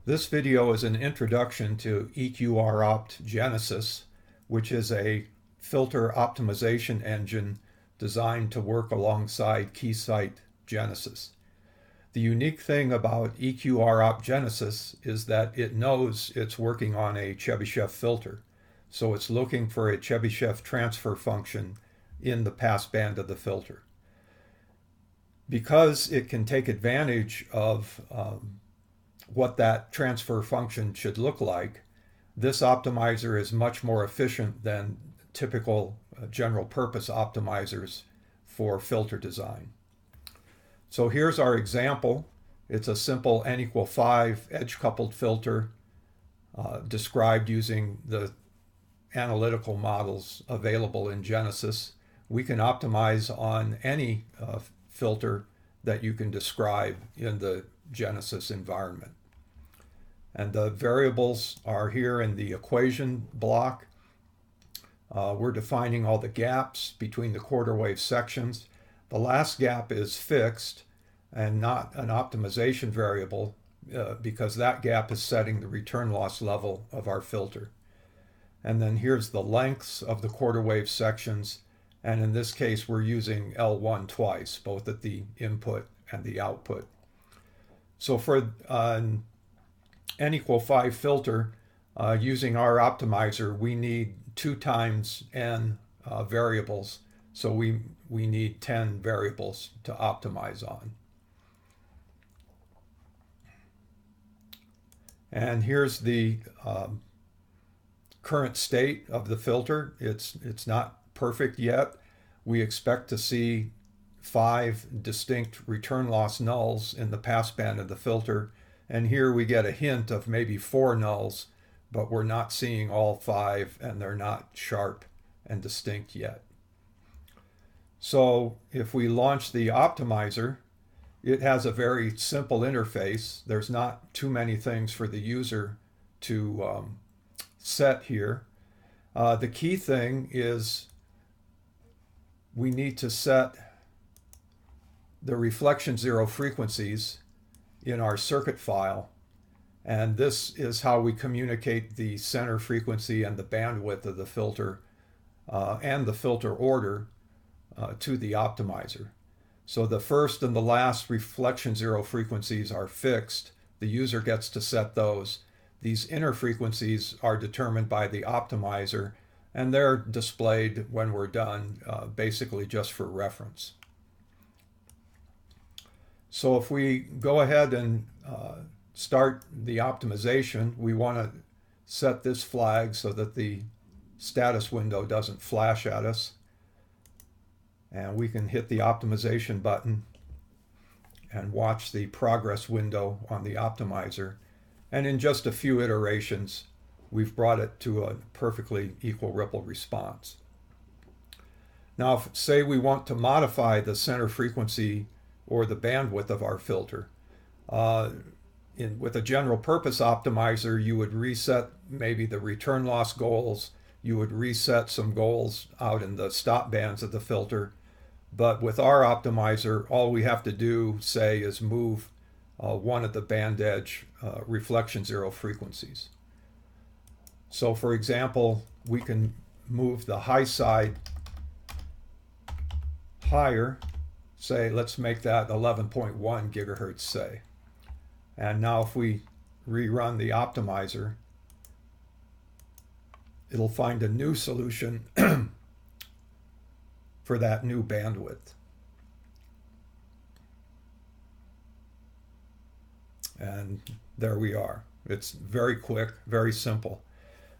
This video is an introduction to EQR-Opt Genesys, which is a filter optimization engine designed to work alongside Keysight Genesys. The unique thing about EQR-Opt Genesys is that it knows it's working on a Chebyshev filter, so it's looking for a Chebyshev transfer function in the passband of the filter. Because it can take advantage of what that transfer function should look like, this optimizer is much more efficient than typical general purpose optimizers for filter design. So here's our example. It's a simple n=5 edge-coupled filter described using the analytical models available in Genesys. We can optimize on any filter that you can describe in the Genesys environment. And the variables are here in the equation block. We're defining all the gaps between the quarter wave sections. The last gap is fixed and not an optimization variable because that gap is setting the return loss level of our filter. And then here's the lengths of the quarter wave sections. And in this case, we're using L1 twice, both at the input and the output. So for an n=5 filter, using our optimizer, we need 2 times n variables. So we need 10 variables to optimize on. And here's the current state of the filter. It's not perfect yet. We expect to see 5 distinct return loss nulls in the passband of the filter. And here we get a hint of maybe 4 nulls, but we're not seeing all 5 and they're not sharp and distinct yet. So if we launch the optimizer, it has a very simple interface. There's not too many things for the user to set here. The key thing is we need to set the reflection zero frequencies in our circuit file, and this is how we communicate the center frequency and the bandwidth of the filter and the filter order to the optimizer. So the first and the last reflection zero frequencies are fixed. The user gets to set those. These inner frequencies are determined by the optimizer, and they're displayed when we're done, basically just for reference. So if we go ahead and start the optimization, we want to set this flag so that the status window doesn't flash at us. And we can hit the optimization button and watch the progress window on the optimizer. And in just a few iterations, we've brought it to a perfectly equal ripple response. Now, if, say we want to modify the center frequency or the bandwidth of our filter, with a general purpose optimizer, you would reset maybe the return loss goals. You would reset some goals out in the stop bands of the filter. But with our optimizer, all we have to do, say, is move one of the band edge reflection zero frequencies. So for example, we can move the high side higher. Say, let's make that 11.1 gigahertz, say. And now if we rerun the optimizer, it'll find a new solution for that new bandwidth. And there we are. It's very quick, very simple.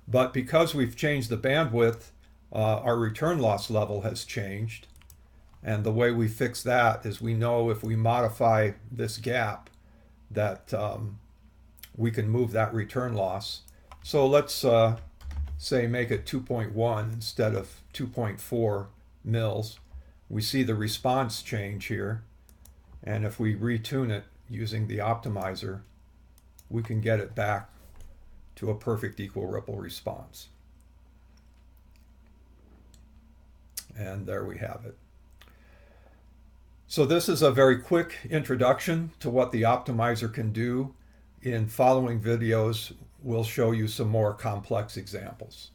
But because we've changed the bandwidth, our return loss level has changed. And the way we fix that is we know if we modify this gap that we can move that return loss. So let's say make it 2.1 instead of 2.4 mils. We see the response change here. And if we retune it using the optimizer, we can get it back to a perfect equal ripple response. And there we have it. So this is a very quick introduction to what the optimizer can do. In following videos, we'll show you some more complex examples.